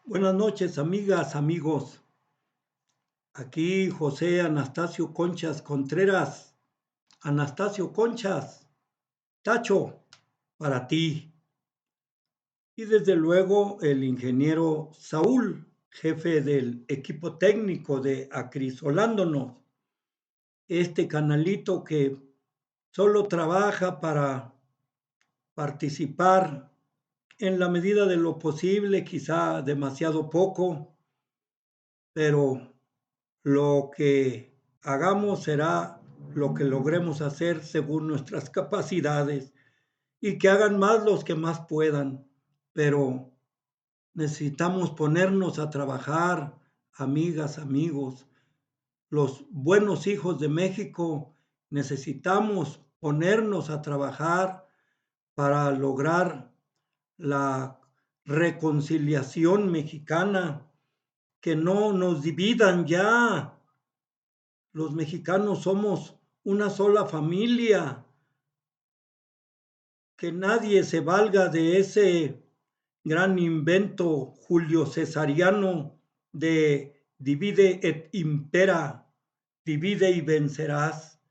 Buenas noches, amigas, amigos. Aquí José Anastasio Conchas Contreras. Anastasio Conchas, Tacho, para ti. Y desde luego el ingeniero Saúl, jefe del equipo técnico de Acrisolándonos. Este canalito que solo trabaja para participar en la medida de lo posible, quizá demasiado poco, pero lo que hagamos será lo que logremos hacer según nuestras capacidades y que hagan más los que más puedan, pero necesitamos ponernos a trabajar, amigas, amigos. Los buenos hijos de México necesitamos ponernos a trabajar para lograr la reconciliación mexicana, que no nos dividan ya. Los mexicanos somos una sola familia, que nadie se valga de ese gran invento julio cesariano de divide et impera, divide y vencerás.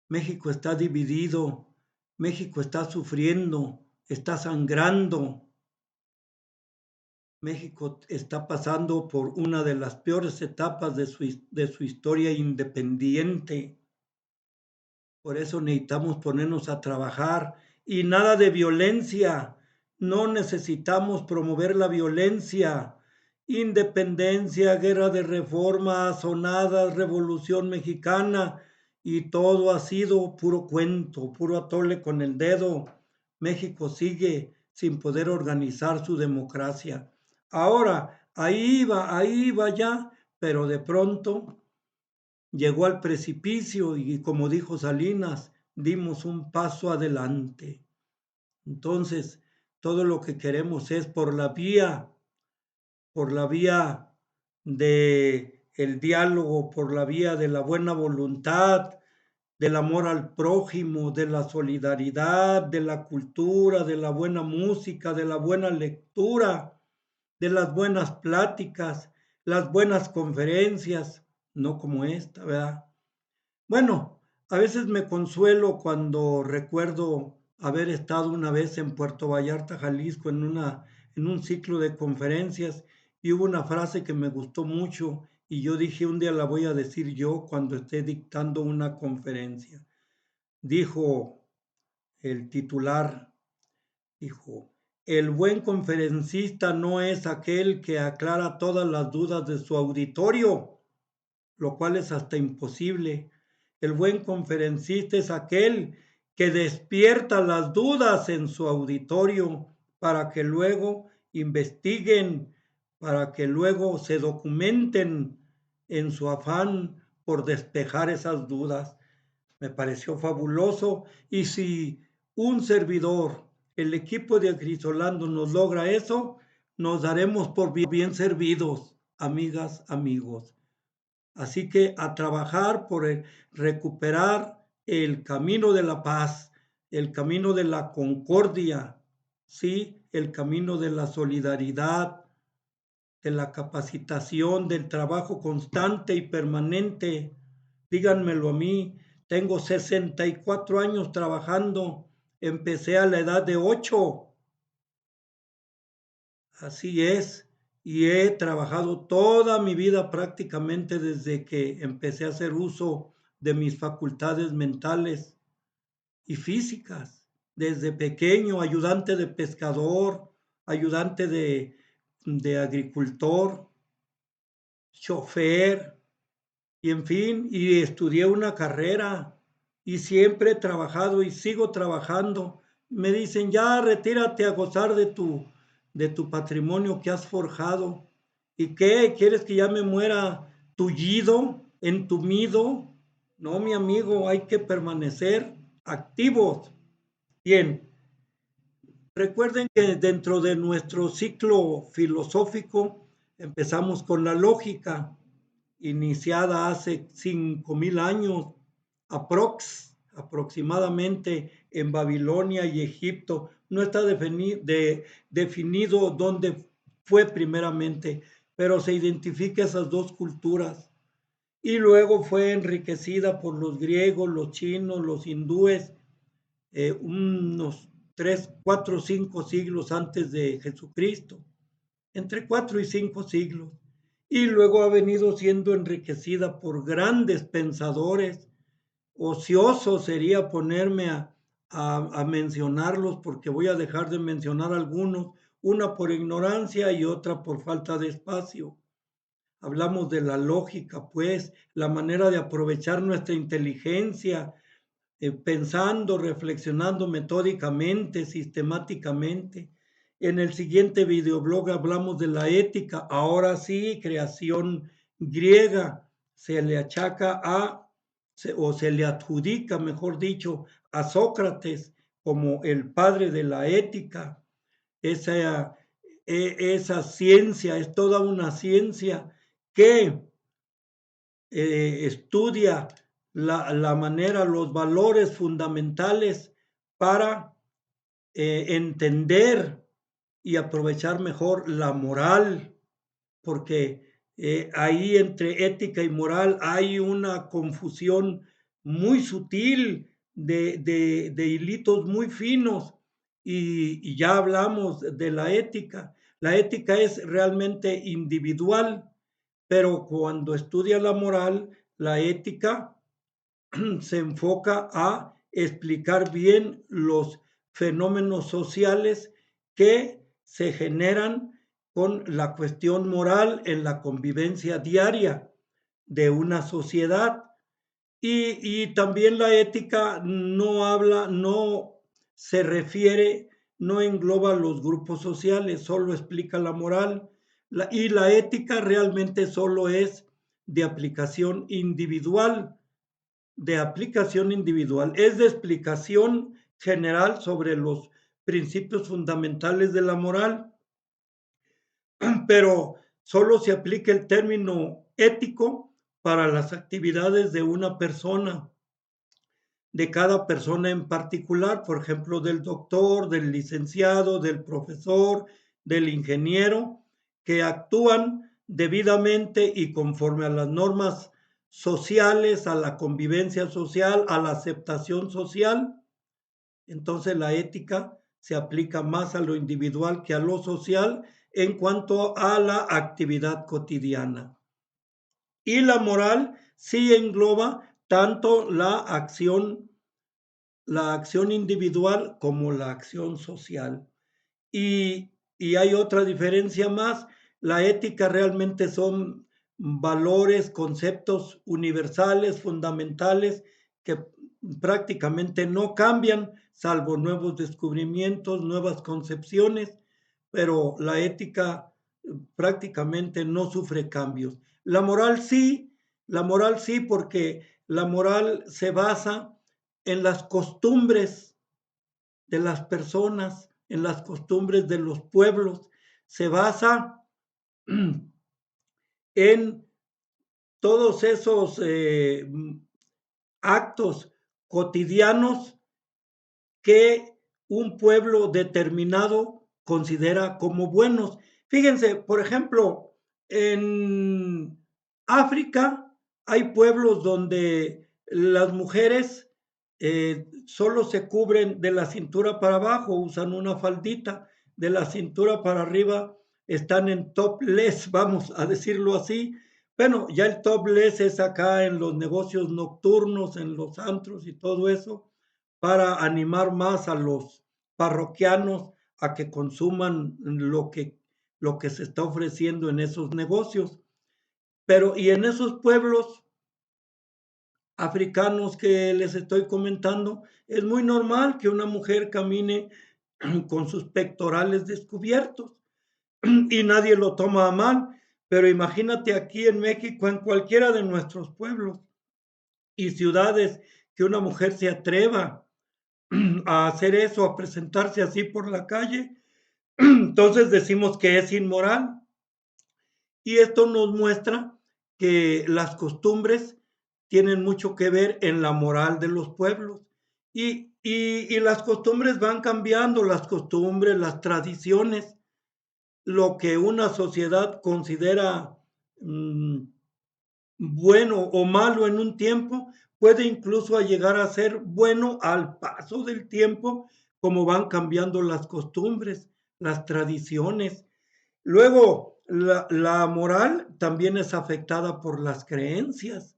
México está dividido, México está sufriendo, está sangrando. México está pasando por una de las peores etapas de su historia independiente. Por eso necesitamos ponernos a trabajar y nada de violencia. No necesitamos promover la violencia. Independencia, guerra de reforma, asonadas, revolución mexicana y todo ha sido puro cuento, puro atole con el dedo. México sigue sin poder organizar su democracia. Ahora, ahí va ya, pero de pronto llegó al precipicio y, como dijo Salinas, dimos un paso adelante. Entonces, todo lo que queremos es por la vía de el diálogo, por la vía de la buena voluntad, del amor al prójimo, de la solidaridad, de la cultura, de la buena música, de la buena lectura, de las buenas pláticas, las buenas conferencias, no como esta, ¿verdad? Bueno, a veces me consuelo cuando recuerdo haber estado una vez en Puerto Vallarta, Jalisco, en un ciclo de conferencias y hubo una frase que me gustó mucho y yo dije, un día la voy a decir yo cuando esté dictando una conferencia. Dijo el titular, dijo, el buen conferencista no es aquel que aclara todas las dudas de su auditorio, lo cual es hasta imposible. El buen conferencista es aquel que despierta las dudas en su auditorio para que luego investiguen, para que luego se documenten en su afán por despejar esas dudas. Me pareció fabuloso y si un servidor, el equipo de Acrisolando nos logra eso, nos daremos por bien servidos, amigas, amigos. Así que a trabajar por recuperar el camino de la paz, el camino de la concordia, sí, el camino de la solidaridad, de la capacitación, del trabajo constante y permanente. Díganmelo a mí, tengo 64 años trabajando, empecé a la edad de 8. Así es, y he trabajado toda mi vida prácticamente desde que empecé a hacer uso de mis facultades mentales y físicas. Desde pequeño, ayudante de pescador, ayudante de agricultor, chofer, y en fin, y estudié una carrera y siempre he trabajado y sigo trabajando. Me dicen, ya retírate a gozar de tu patrimonio que has forjado. ¿Y qué? ¿Quieres que ya me muera tullido, entumido? No, mi amigo, hay que permanecer activos. Bien, recuerden que dentro de nuestro ciclo filosófico empezamos con la lógica, iniciada hace 5.000 años, aproximadamente en Babilonia y Egipto. No está definido dónde fue primeramente, pero se identifica esas dos culturas y luego fue enriquecida por los griegos, los chinos, los hindúes, unos 3, 4, 5 siglos antes de Jesucristo, entre 4 y 5 siglos. Y luego ha venido siendo enriquecida por grandes pensadores. Ocioso sería ponerme a mencionarlos porque voy a dejar de mencionar algunos, una por ignorancia y otra por falta de espacio. Hablamos de la lógica, pues, la manera de aprovechar nuestra inteligencia, pensando, reflexionando metódicamente, sistemáticamente. En el siguiente videoblog hablamos de la ética, ahora sí, creación griega, se le achaca o se le adjudica, mejor dicho, a Sócrates como el padre de la ética. Esa, esa ciencia es toda una ciencia que estudia la manera, los valores fundamentales para entender y aprovechar mejor la moral, porque ahí entre ética y moral hay una confusión muy sutil de hilitos muy finos y ya hablamos de la ética. La ética es realmente individual, pero cuando estudia la moral, la ética se enfoca a explicar bien los fenómenos sociales que se generan con la cuestión moral en la convivencia diaria de una sociedad. Y también la ética no habla, no se refiere, no engloba los grupos sociales, solo explica la moral. Y la ética realmente solo es de aplicación individual, es de explicación general sobre los principios fundamentales de la moral, pero solo se aplica el término ético para las actividades de una persona, de cada persona en particular, por ejemplo, del doctor, del licenciado, del profesor, del ingeniero, que actúan debidamente y conforme a las normas sociales, a la convivencia social, a la aceptación social. Entonces la ética se aplica más a lo individual que a lo social en cuanto a la actividad cotidiana. Y la moral sí engloba tanto la acción individual como la acción social. Y hay otra diferencia más, la ética realmente son valores, conceptos universales, fundamentales, que prácticamente no cambian, salvo nuevos descubrimientos, nuevas concepciones, pero la ética prácticamente no sufre cambios. La moral sí, porque la moral se basa en las costumbres de las personas, en las costumbres de los pueblos, se basa en todos esos actos cotidianos que un pueblo determinado considera como buenos. Fíjense, por ejemplo, en África hay pueblos donde las mujeres solo se cubren de la cintura para abajo, usan una faldita, de la cintura para arriba están en topless, vamos a decirlo así. Bueno, ya el topless es acá en los negocios nocturnos, en los antros y todo eso, para animar más a los parroquianos a que consuman lo que se está ofreciendo en esos negocios. Pero, y en esos pueblos africanos que les estoy comentando, es muy normal que una mujer camine con sus pectorales descubiertos y nadie lo toma a mal. Pero imagínate aquí en México, en cualquiera de nuestros pueblos y ciudades, que una mujer se atreva a hacer eso, a presentarse así por la calle, entonces decimos que es inmoral. Y esto nos muestra que las costumbres tienen mucho que ver en la moral de los pueblos. Y las costumbres van cambiando, las costumbres, las tradiciones. lo que una sociedad considera mm, bueno o malo en un tiempo, puede incluso llegar a ser bueno al paso del tiempo, como van cambiando las costumbres, las tradiciones. Luego, la moral también es afectada por las creencias,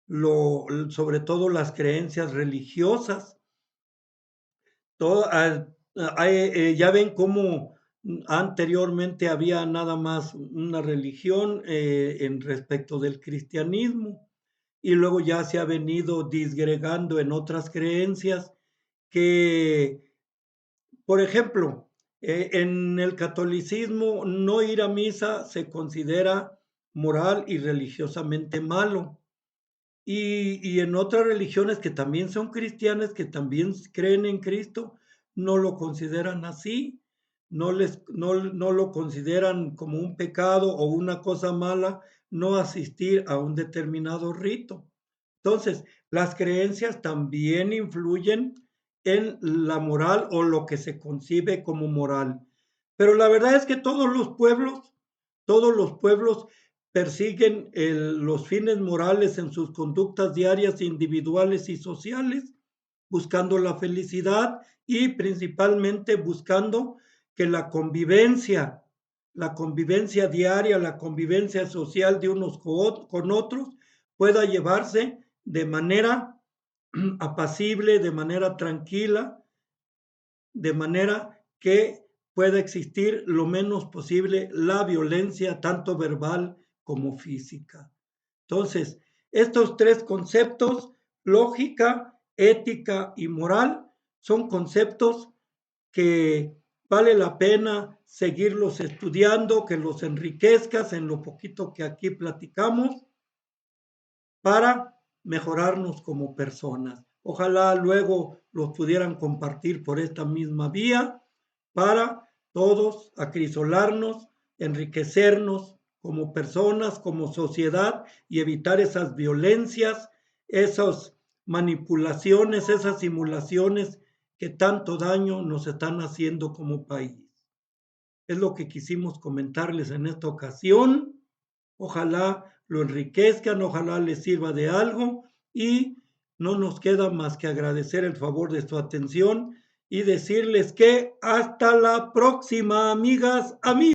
sobre todo las creencias religiosas. Todo, ya ven cómo anteriormente había nada más una religión en respecto del cristianismo y luego ya se ha venido disgregando en otras creencias que, por ejemplo, en el catolicismo no ir a misa se considera moral y religiosamente malo. Y en otras religiones que también son cristianas, que también creen en Cristo, no lo consideran así, no lo consideran como un pecado o una cosa mala no asistir a un determinado rito. Entonces, las creencias también influyen en la moral o lo que se concibe como moral. Pero la verdad es que todos los pueblos persiguen los fines morales en sus conductas diarias, individuales y sociales, buscando la felicidad y principalmente buscando que la convivencia diaria, la convivencia social de unos con otros pueda llevarse de manera apacible, de manera tranquila, de manera que pueda existir lo menos posible la violencia, tanto verbal como física. Entonces, estos tres conceptos, lógica, ética y moral, son conceptos que vale la pena seguirlos estudiando, que los enriquezcas en lo poquito que aquí platicamos para mejorarnos como personas. Ojalá luego los pudieran compartir por esta misma vía para todos acrisolarnos, enriquecernos como personas, como sociedad y evitar esas violencias, esas manipulaciones, esas simulaciones que tanto daño nos están haciendo como país. Es lo que quisimos comentarles en esta ocasión. Ojalá lo enriquezcan, ojalá les sirva de algo y no nos queda más que agradecer el favor de su atención y decirles que hasta la próxima, amigas, amigos.